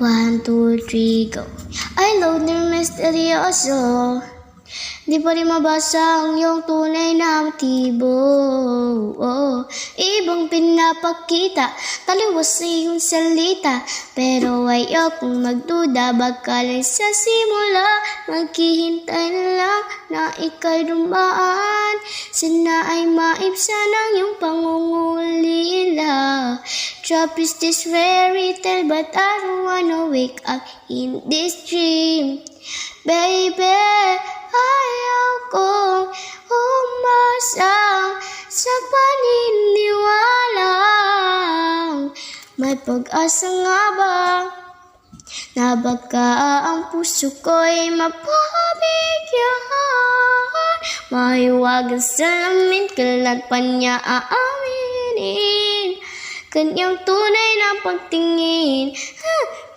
1, 2, 3, go. Ay, loner misteryoso, di pa rin mabasa ang iyong tunay na motibo. Ibang pinapakita, taliwas sa iyong salita, pero ayokong magduda, baka lang sa simula maghihintay na lang na ika'y dumaan. Sana ay maibsan ang iyong pangungulila. Trap is this fairy tale, but I don't wanna wake up in this dream. Baby, ayaw kong umasa sa paniniwalang may pag-asa nga ba na baka ang puso ko'y mapabigyan. Mahiwagang salamin, kailan pa niya aaminin kanyang tunay na pagtingin.